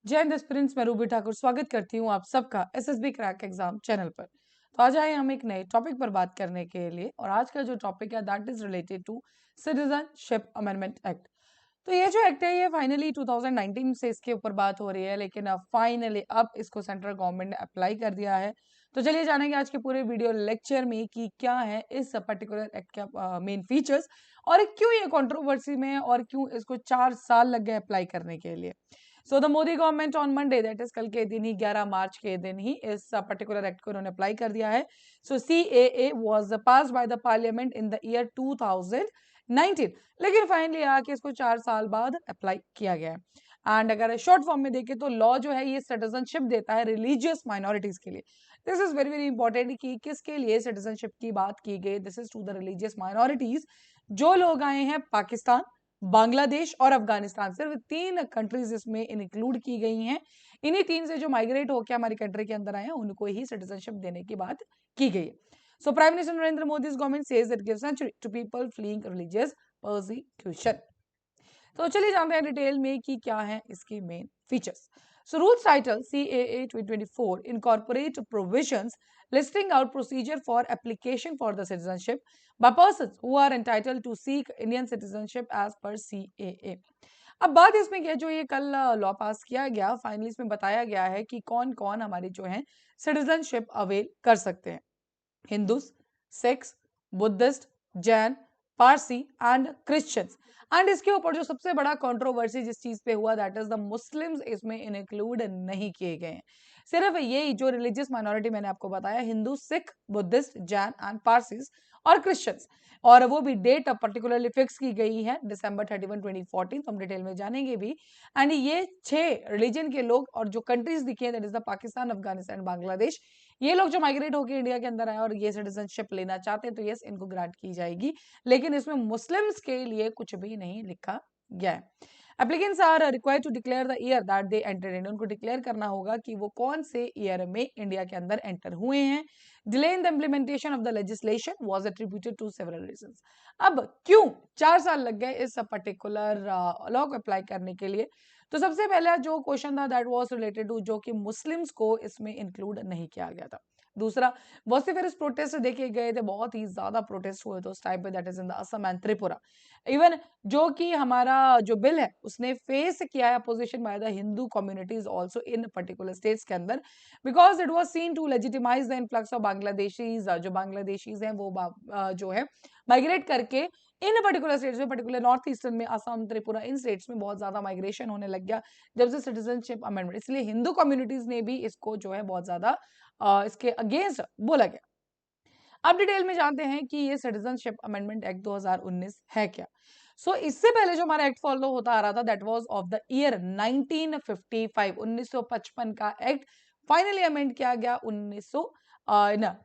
जय हिंद एस्पिरेंट्स, मैं रूबी ठाकुर स्वागत करती हूँ आप सबका एसएसबी क्रैक एग्जाम चैनल पर। तो आज आए हम एक नए टॉपिक पर बात करने के लिए और आज का जो टॉपिक है that is related to citizenship amendment act. तो ये जो एक्ट है ये फाइनली 2019 से इसके ऊपर बात हो रही है, लेकिन अब फाइनली अब इसको सेंट्रल गवर्नमेंट ने अप्लाई कर दिया है। तो चलिए जानेंगे आज के पूरे वीडियो लेक्चर में कि क्या है इस पर्टिकुलर एक्ट का मेन फीचर्स और क्यों ये कंट्रोवर्सी में है और क्यों इसको 4 साल लग गए अप्लाई करने के लिए। So the Modi government on Monday that is कल के दिन ही 11 मार्च के दिन ही इस पर्टिकुलर एक्ट को उन्होंने अप्लाई कर दिया है। सो CAA was passed by the parliament in the year 2019, लेकिन फाइनली आके इसको 4 साल बाद अप्लाई किया गया है। एंड अगर शॉर्ट फॉर्म में देखें तो लॉ जो है ये सिटीजनशिप देता है रिलीजियस माइनॉरिटीज के लिए। This is very very important कि किसके लिए सिटीजनशिप की बात की गई। This is to the religious minorities, जो लोग आए हैं पाकिस्तान, बांग्लादेश और अफगानिस्तान, सिर्फ 3 कंट्रीज इसमें इंक्लूड की गई हैं। इन्हीं 3 से जो माइग्रेट होकर हमारी कंट्री के अंदर आए हैं उनको ही सिटीजनशिप देने की बात की गई है। So prime minister Narendra Modi's government says it gives sanctuary to people fleeing religious persecution. तो चलिए जानते हैं डिटेल में कि क्या है इसकी main features. So rules title CAA 2024 incorporate provisions listing out procedure for application for the citizenship by persons who are entitled to seek Indian citizenship as per CAA. अब बात इसमें क्या है, जो ये कल लॉ पास किया गया फाइनली इसमें बताया गया है कि कौन कौन हमारी जो है सिटीजनशिप अवेल कर सकते हैं। Hindus, Sikhs, Buddhist, Jain, Parsi and Christians. And इसके ऊपर जो सबसे बड़ा कंट्रोवर्सी जिस चीज पे हुआ दैट इज द मुस्लिम्स इसमें इंक्लूड नहीं किए गए हैं। सिर्फ यही जो रिलीजियस माइनॉरिटी मैंने आपको बताया, Hindu, Sikh, Buddhist, Jain and Parsis और क्रिश्चियंस, और वो भी डेट पर्टिकुलरली फिक्स की गई है दिसंबर 31 2014। तो हम डिटेल में जानेंगे भी। एंड ये 6 रिलीजन के लोग और जो कंट्रीज दिखे हैं that is the Pakistan, Afghanistan, Bangladesh, ये लोग जो माइग्रेट होकर इंडिया के अंदर आए और ये सिटीजनशिप लेना चाहते हैं तो यस इनको ग्रांट की जाएगी, लेकिन इसमें मुस्लिम्स के लिए कुछ भी नहीं लिखा गया है। Applicants are required to declare the year that they entered in, उनको डिक्लेयर करना होगा कि वो कौन से ईयर में इंडिया के अंदर एंटर हुए हैं। Delay in the implementation of the legislation was attributed to several reasons. अब क्यों 4 साल लग गए इस पर्टिकुलर लॉ को अप्लाई करने के लिए? तो सबसे पहला जो क्वेश्चन था दैट वाज रिलेटेड टू जो कि मुस्लिम्स को इसमें इंक्लूड नहीं किया गया था। दूसरा वॉसिफेरस प्रोटेस्ट देखे गए थे, बहुत ही ज्यादा प्रोटेस्ट हुए थे उस टाइम पे that is in the Assam and Tripura. Even जो कि हमारा जो बिल है उसने फेस किया है opposition by the Hindu communities also in particular states के अंदर, because it was seen to legitimize the influx of Bangladeshis. जो बांग्लादेशीज हैं वो जो है माइग्रेट करके इन पर्टिकुलर स्टेट्स में, पर्टिकुलर नॉर्थ ईस्टर्न में, असम, त्रिपुरा, इन स्टेट्स में बहुत ज्यादा माइग्रेशन होने लग गया जब से सिटीजनशिप अमेंडमेंट, इसलिए हिंदू कम्युनिटीज ने भी इसको जो है बहुत ज्यादा इसके अगेंस्ट बोला गया। अब डिटेल में जानते हैं कि ये सिटीजनशिप अमेंडमेंट एक्ट 2019 है क्या। इससे पहले जो हमारा एक्ट फॉलो होता आ रहा था that was of the year 1955, 1955 का एक्ट फाइनली अमेंड किया गया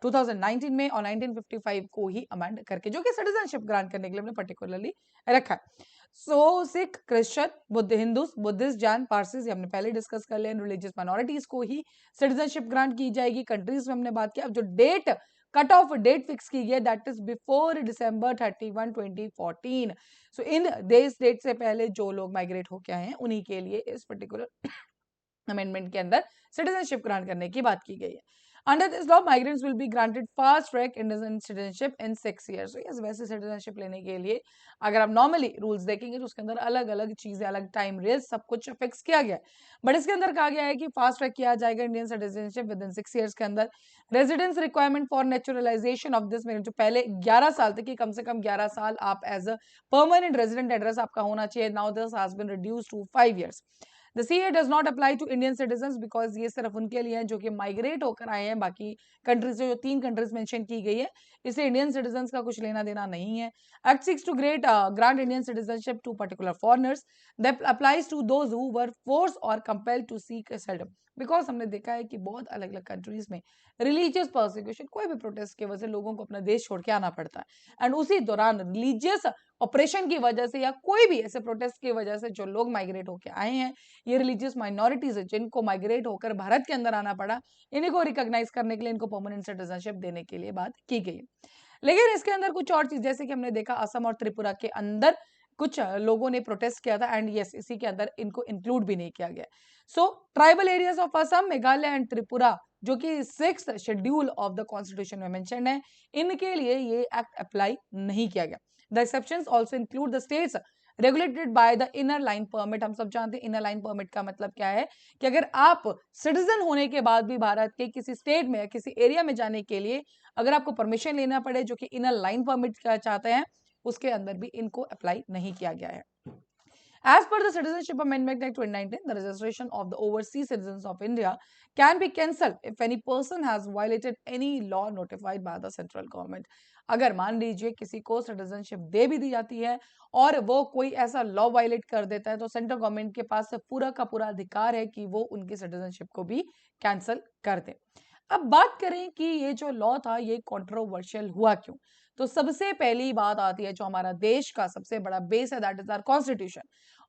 2019 में, और 1955 को ही अमेंड करके जो कि सिटीजनशिप ग्रांट करने के लिए हमने पर्टिकुलरली रखा है। Sikh, Christian, Hindus, Buddhist, Jain, Parsis हमने पहले डिस्कस कर लिया। रिलीजियस माइनॉरिटीज को ही सिटीजनशिप ग्रांट की जाएगी। कंट्रीज में हमने बात किया। अब जो date cut off date fix की गई दैट इज बिफोर डिसंबर 31 2014। इन देश डेट से पहले जो लोग माइग्रेट होके आए हैं उन्हीं के लिए इस पर्टिकुलर अमेंडमेंट के अंदर सिटीजनशिप ग्रांट करने की बात की गई है। Under this law migrants will be granted fast track Indian citizenship in 6 years। Yes, वैसे सिटीजनशिप लेने के लिए अगर आप नॉर्मली रूल्स देखेंगे तो उसके अंदर अलग अलग चीजें, अलग टाइम रेस, सब कुछ फिक्स किया गया है। बट इसके अंदर कहा गया है कि फास्ट ट्रैक किया जाएगा Indian citizenship with in 6 years के अंदर। Residence requirement for naturalisation of this, जो पहले 11 साल थे कि कम से कम 11 साल आप as a permanent resident address आपका होना चाहिए, now this has been reduced to 5 years। The CA does not apply to Indian citizens because ये सिर्फ उनके लिए है जो कि माइग्रेट होकर आए हैं बाकी कंट्रीज से, जो 3 कंट्रीज मेंशन की गई है, इसे इंडियन सिटीजन्स का कुछ लेना देना नहीं है। Act seeks to grant Indian citizenship to particular foreigners that applies to those who were forced or compelled to seek asylum। Because हमने देखा है कि बहुत अलग अलग कंट्रीज में रिलीजियस परसिक्यूशन, कोई भी प्रोटेस्ट की वजह से लोगों को अपना देश छोड़ के आना पड़ता है, एंड उसी दौरान रिलीजियस ऑपरेशन की वजह से या कोई भी ऐसे प्रोटेस्ट की वजह से जो लोग माइग्रेट होकर आए हैं, ये रिलीजियस माइनॉरिटीज है जिनको माइग्रेट होकर भारत के अंदर आना पड़ा, इन्हीं को रिकॉग्नाइज करने के लिए इनको परमानेंट सिटीजनशिप देने के लिए बात की गई। लेकिन इसके अंदर कुछ और चीज, जैसे कि हमने देखा असम और त्रिपुरा के अंदर कुछ लोगों ने प्रोटेस्ट किया था, एंड यस इसी के अंदर इनको इंक्लूड भी नहीं किया गया। So tribal areas of Assam, Meghalaya and Tripura जो कि 6th schedule of the constitution में मेंशन्ड है, इनके लिए ये एक्ट अप्लाई नहीं किया गया। The exceptions also include the states regulated by the inner line permit. हम सब जानते हैं इनर लाइन परमिट का मतलब क्या है, कि अगर आप सिटीजन होने के बाद भी भारत के किसी स्टेट में या किसी एरिया में जाने के लिए अगर आपको परमिशन लेना पड़े, जो कि इनर लाइन परमिट का चाहते हैं, उसके अंदर भी इनको अप्लाई नहीं किया गया है। As per the Citizenship Amendment Act 2019, the registration of the overseas citizens of India can be cancelled if any person has violated any law notified by the central government. अगर मान लीजिए किसी को सिटीजनशिप दे भी दी जाती है और वो कोई ऐसा लॉ वायलेट कर देता है, तो सेंट्रल गवर्नमेंट के पास पूरा का पूरा अधिकार है कि वो उनकी सिटीजनशिप को भी कैंसिल कर दे। अब बात करें कि ये जो लॉ था ये कंट्रोवर्शियल हुआ क्यों, तो सबसे पहली बात आती है जो हमारा देश का सबसे बड़ा बेस है, दैट इज आवर कॉन्स्टिट्यूशन।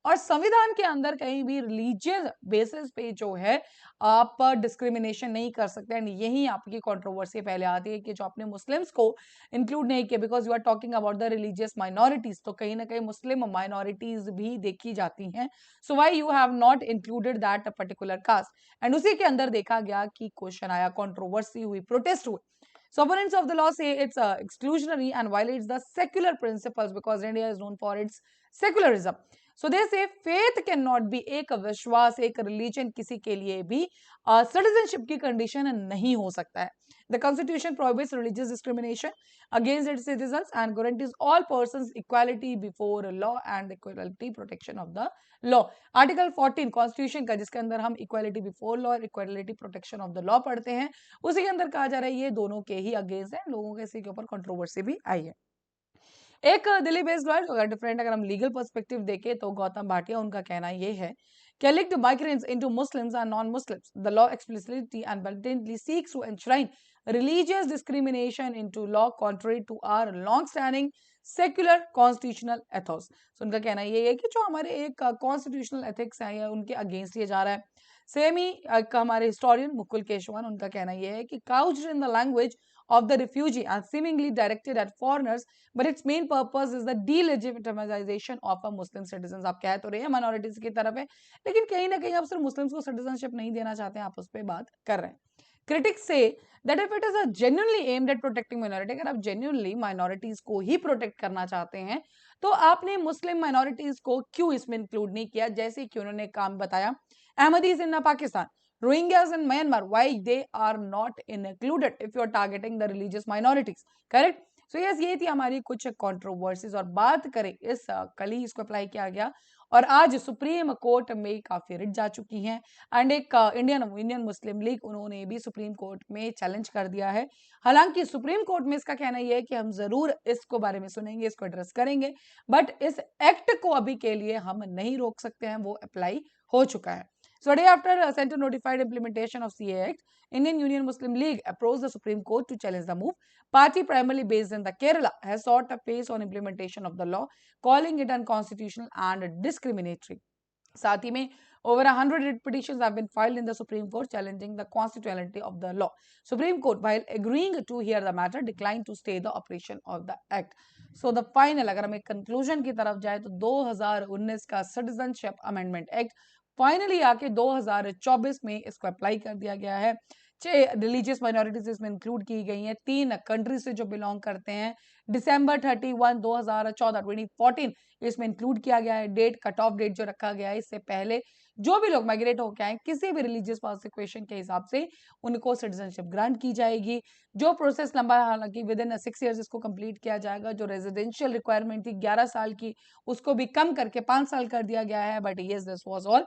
और संविधान के अंदर कहीं भी रिलीजियस बेसिस पे जो है आप डिस्क्रिमिनेशन नहीं कर सकते, एंड यही आपकी कंट्रोवर्सी पहले आती है कि जो आपने मुस्लिम्स को इंक्लूड नहीं किया, because you are talking about the religious minorities, तो कहीं ना कहीं मुस्लिम माइनॉरिटीज भी देखी जाती हैं, so why you have not included that particular caste. And उसी के अंदर देखा गया कि क्वेश्चन आया, कंट्रोवर्सी हुई, प्रोटेस्ट हुए। So opponents of the law say it's exclusionary and violates the secular principles because India is known for its secularism. So they say faith cannot be एक विश्वास, एक religion किसी के लिए भी citizenship की condition नहीं हो सकता है। The Constitution prohibits religious discrimination against its citizens and guarantees all persons equality before law and equality protection of the law. Article 14 Constitution का, जिसके अंदर हम equality before law और equality protection of the law पढ़ते हैं, उसी के अंदर कहा जा रहा है ये दोनों के ही अगेंस्ट है, लोगों के इसी के ऊपर कंट्रोवर्सी भी आई है। एक दिल्ली बेस्ड लॉयर अगर डिफरेंट, अगर हम लीगल पर्सपेक्टिव देखें तो गौतम भाटिया, उनका कहना ये है कि linked migrants into Muslims and non-Muslims, the law explicitly and blatantly seeks to enshrine religious discrimination into law contrary to our long-standing secular constitutional ethos. So उनका कहना ये है कि जो हमारे एक कॉन्स्टिट्यूशनल एथिक्स है या उनके अगेंस्ट ये जा रहा है। सेम ही हमारे हिस्टोरियन मुकुल केशवन, उनका कहना ये है कि couched in the language of the refugee and seemingly directed at foreigners, but its main purpose is the delegitimization of a Muslim citizens। आप कह तो रहे हैं माइनॉरिटीज की तरफ है, लेकिन कहीं ना कहीं आप सिर्फ मुस्लिम्स को सिटीजनशिप नहीं देना चाहते हैं, आप उस पर बात कर रहे हैं। Critics say that if it is a genuinely aimed at protecting minority, अगर आप genuinely minorities को ही protect करना चाहते हैं, तो आपने मुस्लिम minorities को क्यों इसमें इंक्लूड नहीं किया, जैसे कि उन्होंने काम बताया अहमदीज इन Pakistan, Rohingyas in Myanmar, why they are not included if you are targeting the religious minorities, correct? So yes, ये थी हमारी कुछ controversies। और बात करें इस कल ही इसको अप्लाई किया गया और आज सुप्रीम कोर्ट में काफी रिट जा चुकी हैं, एंड एक इंडियन मुस्लिम लीग, उन्होंने भी सुप्रीम कोर्ट में चैलेंज कर दिया है। हालांकि सुप्रीम कोर्ट में इसका कहना यह है कि हम जरूर इसको बारे में सुनेंगे, इसको एड्रेस करेंगे, बट इस एक्ट को अभी के लिए हम नहीं रोक सकते हैं, वो अप्लाई हो चुका है। So a day after Center notified implementation of CA Act, Indian Union Muslim League approached the Supreme Court to challenge the move. Party primarily based in the Kerala has sought a pace on implementation of the law, calling it unconstitutional and discriminatory. साथ ही में over 100 writ petitions have been filed in the Supreme Court challenging the constitutionality of the law. Supreme Court, while agreeing to hear the matter, declined to stay the operation of the act. So the final, अगर हम एक conclusion की तरफ जाए तो 2019 का Citizenship Amendment Act finally आके 2024 में इसको अप्लाई कर दिया गया है। 6 रिलीजियस माइनॉरिटीज इसमें इंक्लूड की गई हैं, 3 कंट्री से जो बिलोंग करते हैं। डिसंबर 31 2014 2014 इसमें इंक्लूड किया गया है। डेट कट ऑफ डेट जो रखा गया है, इससे पहले जो भी लोग माइग्रेट होकर आए किसी भी रिलीजियस परसिक्यूशन के हिसाब से उनको सिटीजनशिप ग्रांट की जाएगी। जो प्रोसेस लंबा है, हालांकि विद इन 6 इयर्स इसको कंप्लीट किया जाएगा। जो रेजिडेंशियल रिक्वायरमेंट थी 11 साल की, उसको भी कम करके 5 साल कर दिया गया है। But yes, this was all,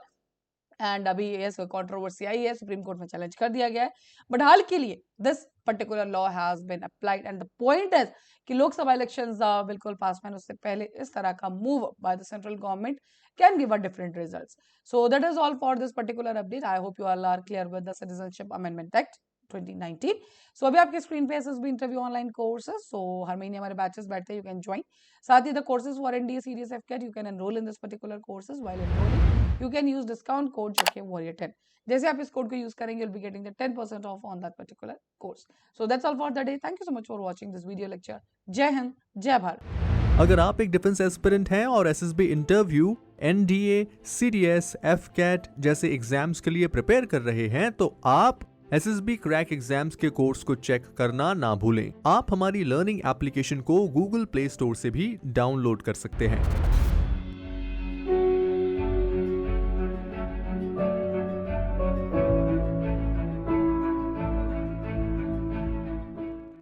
and अभी ये कंट्रोवर्सी आई है, सुप्रीम कोर्ट में चैलेंज कर दिया गया है। बट हाल के लिए this particular law has been applied, and the point is कि लोकसभा इलेक्शंस बिल्कुल पास में, उससे पहले इस तरह का move by the central government can give a different results. So that is all for this particular update. I hope you all are clear with the Citizenship Amendment Act 2019. So अभी आपके screen पे SSB interview online courses, so हर महीने हमारे batches बैठते हैं, you can join. साथ ही the courses for NDA series AFCAT, you can enrol in this particular courses. While enrolling you can use discount code जो कि वॉरियर 10। जैसे आप इस कोड को यूज करेंगे, you'll be getting the 10% off on that particular course. So that's all for the day. Thank you so much for watching this video lecture. जय हिंद, जय भारत। अगर आप एक डिफेंस एस्पिरेंट हैं और SSB interview, NDA, CDS, AFCAT जैसे exams के लिए प्रिपेयर कर रहे हैं तो आप एसएसबी क्रैक एग्जाम्स के कोर्स को चेक करना ना भूलें। आप हमारी लर्निंग एप्लीकेशन को गूगल प्ले स्टोर से भी डाउनलोड कर सकते हैं।